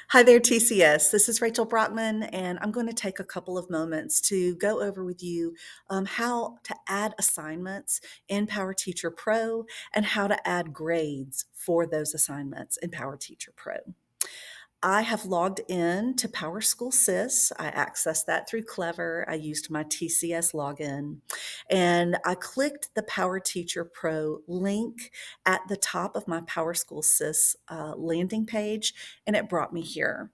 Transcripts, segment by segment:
Hi there, TCS. This is Rachel Brockman, and I'm going to take a couple of moments to go over with you how to add assignments in PowerTeacher Pro and how to add grades for those assignments in PowerTeacher Pro. I have logged in to PowerSchool SIS. I accessed that through Clever. I used my TCS login and I clicked the PowerTeacher Pro link at the top of my PowerSchool SIS landing page, and it brought me here.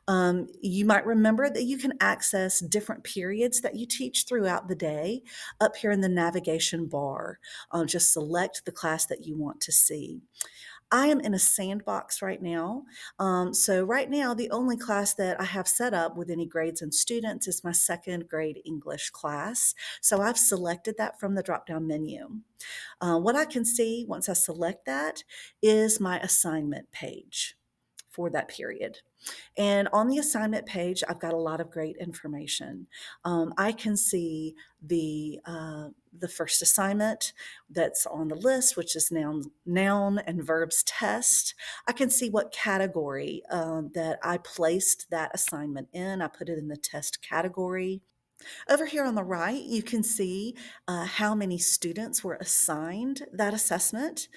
You might remember that you can access different periods that you teach throughout the day up here in the navigation bar. Just select the class that you want to see. I am in a sandbox right now. So right now, the only class that I have set up with any grades and students is my second grade English class. So I've selected that from the drop-down menu. What I can see once I select that is my assignment page for that period. And on the assignment page, I've got a lot of great information. I can see the first assignment that's on the list, which is noun and verbs test. I can see what category that I placed that assignment in. I put it in the test category. Over here on the right, you can see how many students were assigned that assessment.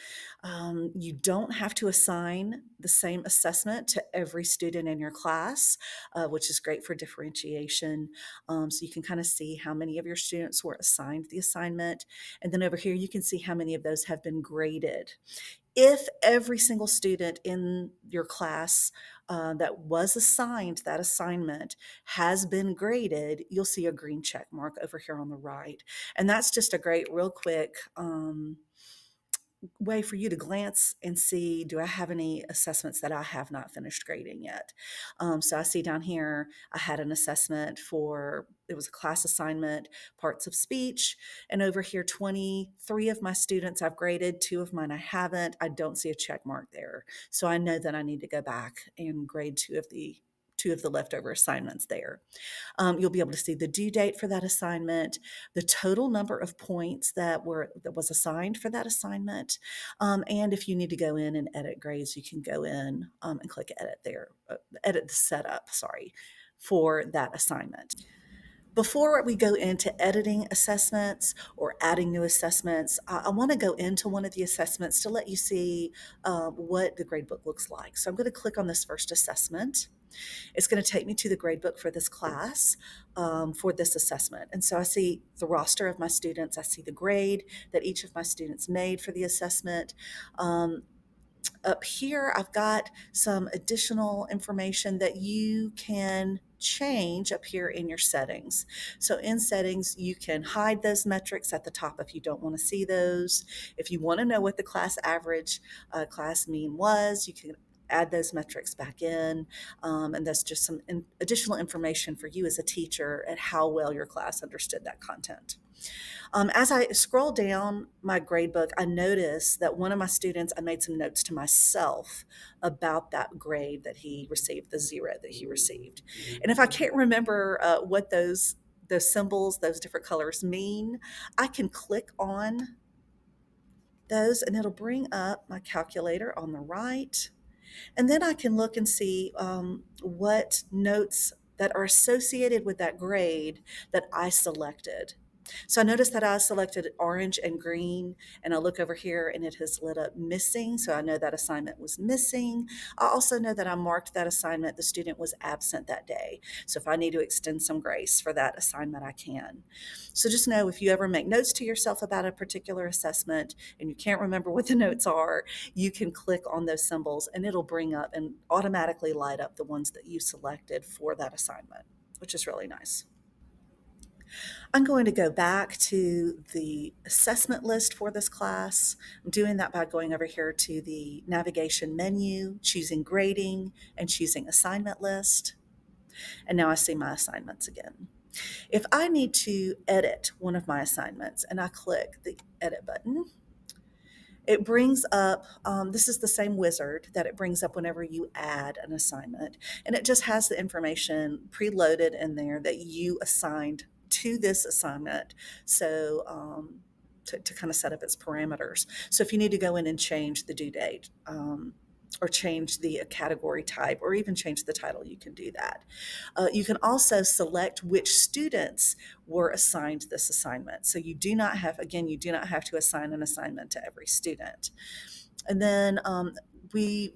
You don't have to assign the same assessment to every student in your class, which is great for differentiation. So you can kind of see how many of your students were assigned the assignment. And then over here, you can see how many of those have been graded. If every single student in your class that was assigned that assignment has been graded, you'll see a green check mark over here on the right. And that's just a great, real quick way for you to glance and see, do I have any assessments that I have not finished grading yet? So I see down here, I had an assessment for, it was a class assignment, parts of speech. And over here, 23 of my students I've graded, 2 of mine I haven't. I don't see a check mark there. So I know that I need to go back and grade two of the leftover assignments there. You'll be able to see the due date for that assignment, the total number of points that was assigned for that assignment, and if you need to go in and edit grades, you can go in and click edit there, edit the setup, sorry, for that assignment. Before we go into editing assessments or adding new assessments, I want to go into one of the assessments to let you see what the gradebook looks like. So I'm going to click on this first assessment. It's going to take me to the gradebook for this class, for this assessment. And so I see the roster of my students. I see the grade that each of my students made for the assessment. Up here, I've got some additional information that you can change up here in your settings. So in settings, you can hide those metrics at the top if you don't want to see those. If you want to know what the class average, class mean was, you can add those metrics back in. And that's just some additional information for you as a teacher at how well your class understood that content. As I scroll down my gradebook, I noticed that one of my students, I made some notes to myself about that grade that he received, the 0 that he received. And if I can't remember what those symbols, those different colors mean, I can click on those and it'll bring up my calculator on the right. And then I can look and see what notes that are associated with that grade that I selected. So I noticed that I selected orange and green, and I look over here and it has lit up missing. So I know that assignment was missing. I also know that I marked that assignment, the student was absent that day. So if I need to extend some grace for that assignment, I can. So just know if you ever make notes to yourself about a particular assessment and you can't remember what the notes are, you can click on those symbols and it'll bring up and automatically light up the ones that you selected for that assignment, which is really nice. I'm going to go back to the assessment list for this class. I'm doing that by going over here to the navigation menu, choosing grading, and choosing assignment list. And now I see my assignments again. If I need to edit one of my assignments and I click the edit button, it brings up, this is the same wizard that it brings up whenever you add an assignment. And it just has the information preloaded in there that you assigned to this assignment. So to kind of set up its parameters. So if you need to go in and change the due date, or change the category type, or even change the title. You can do that. You can also select which students were assigned this assignment. So you do not have, again, you do not have to assign an assignment to every student. And then we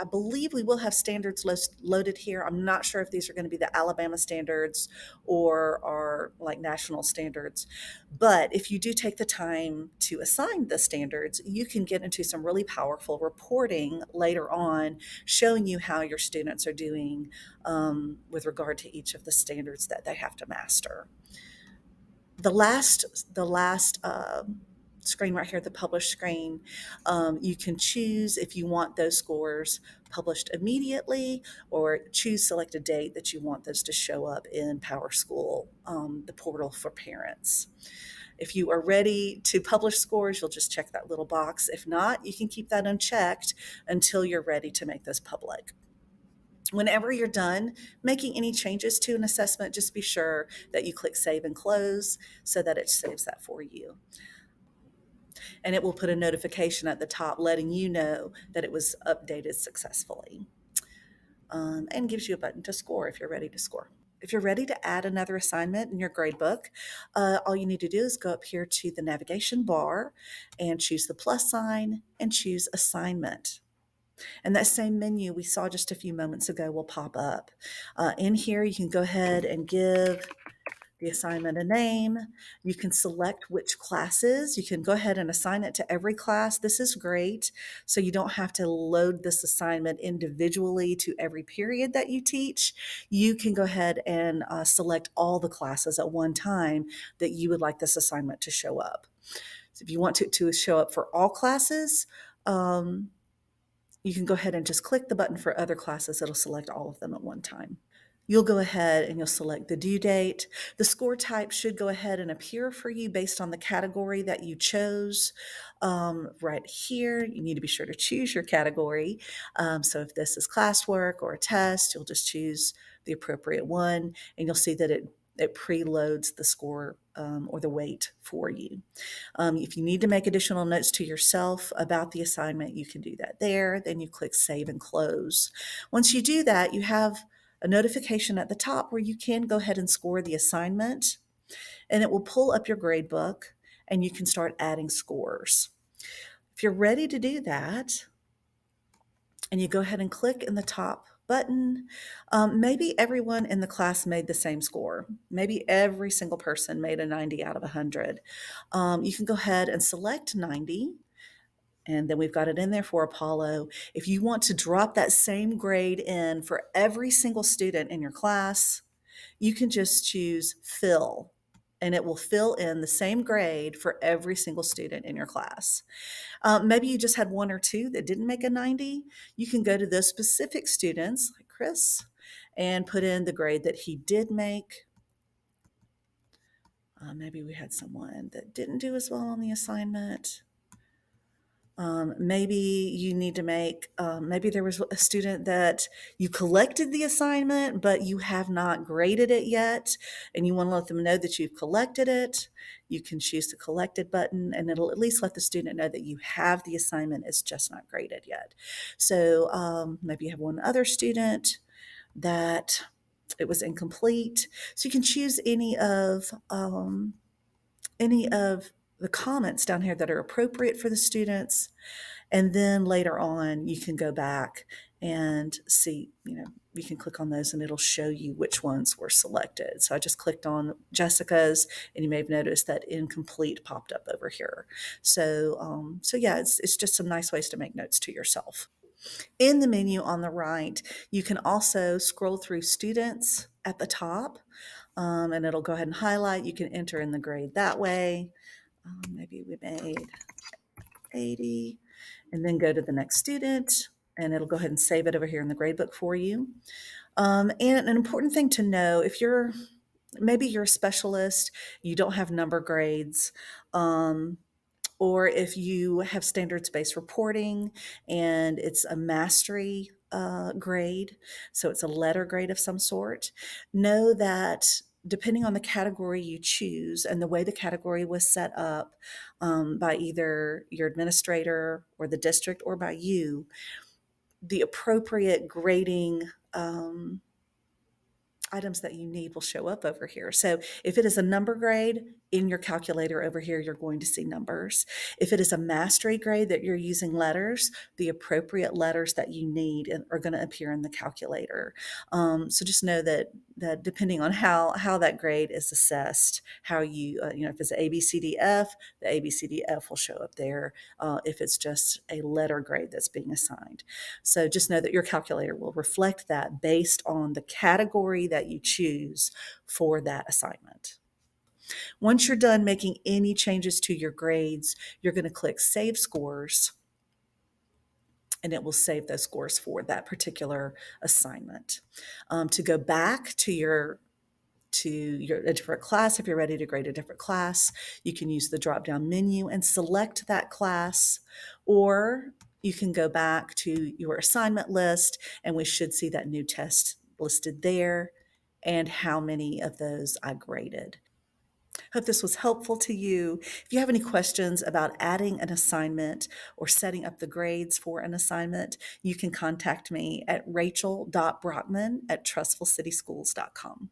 I believe we will have standards loaded here. I'm not sure if these are going to be the Alabama standards or are like national standards. But if you do take the time to assign the standards, you can get into some really powerful reporting later on showing you how your students are doing with regard to each of the standards that they have to master. The last screen right here, the publish screen, you can choose if you want those scores published immediately, or select a date that you want those to show up in PowerSchool, the portal for parents. If you are ready to publish scores, you'll just check that little box. If not, you can keep that unchecked until you're ready to make those public. Whenever you're done making any changes to an assessment, just be sure that you click Save and Close so that it saves that for you. And it will put a notification at the top letting you know that it was updated successfully, and gives you a button to score if you're ready to score. If you're ready to add another assignment in your gradebook, all you need to do is go up here to the navigation bar and choose the plus sign and choose Assignment. And that same menu we saw just a few moments ago will pop up. In here, you can go ahead and give the assignment a name. You can select which classes. You can go ahead and assign it to every class. This is great. So you don't have to load this assignment individually to every period that you teach. You can go ahead and select all the classes at one time that you would like this assignment to show up. So if you want it to show up for all classes, you can go ahead and just click the button for other classes. It'll select all of them at one time. You'll go ahead and you'll select the due date. The score type should go ahead and appear for you based on the category that you chose. Right here, you need to be sure to choose your category. So if this is classwork or a test, you'll just choose the appropriate one, and you'll see that it preloads the score or the weight for you. If you need to make additional notes to yourself about the assignment, you can do that there. Then you click Save and Close. Once you do that, you have a notification at the top where you can go ahead and score the assignment, and it will pull up your gradebook and you can start adding scores. If you're ready to do that, and you go ahead and click in the top button, maybe everyone in the class made the same score. Maybe every single person made a 90 out of 100. You can go ahead and select 90, and then we've got it in there for Apollo. If you want to drop that same grade in for every single student in your class, you can just choose Fill, and it will fill in the same grade for every single student in your class. Maybe you just had one or two that didn't make a 90. You can go to those specific students, like Chris, and put in the grade that he did make. Maybe we had someone that didn't do as well on the assignment. Maybe you need to make, maybe there was a student that you collected the assignment, but you have not graded it yet, and you want to let them know that you've collected it. You can choose the collected button, and it'll at least let the student know that you have the assignment. It's just not graded yet. So maybe you have one other student that it was incomplete. So you can choose any of the comments down here that are appropriate for the students. And then later on, you can go back and see, you can click on those and it'll show you which ones were selected. So I just clicked on Jessica's, and you may have noticed that incomplete popped up over here. So yeah, it's just some nice ways to make notes to yourself. In the menu on the right, you can also scroll through students at the top, and it'll go ahead and highlight. You can enter in the grade that way. Maybe we made 80, and then go to the next student, and it'll go ahead and save it over here in the gradebook for you. And an important thing to know, if maybe you're a specialist, you don't have number grades, or if you have standards-based reporting and it's a mastery grade, so it's a letter grade of some sort, know that depending on the category you choose and the way the category was set up by either your administrator or the district or by you, the appropriate grading items that you need will show up over here. So if it is a number grade in your calculator over here, you're going to see numbers. If it is a mastery grade that you're using letters, the appropriate letters that you need are going to appear in the calculator. So just know that depending on how that grade is assessed, how if it's A, B, C, D, F, the A, B, C, D, F will show up there. If it's just a letter grade that's being assigned. So just know that your calculator will reflect that based on the category that you choose for that assignment. Once you're done making any changes to your grades, you're going to click Save Scores, and it will save those scores for that particular assignment. To go back to a different class, if you're ready to grade a different class, you can use the drop-down menu and select that class, or you can go back to your assignment list, and we should see that new test listed there and how many of those I graded. Hope this was helpful to you. If you have any questions about adding an assignment or setting up the grades for an assignment, you can contact me at rachel.brockman@trustfulcityschools.com.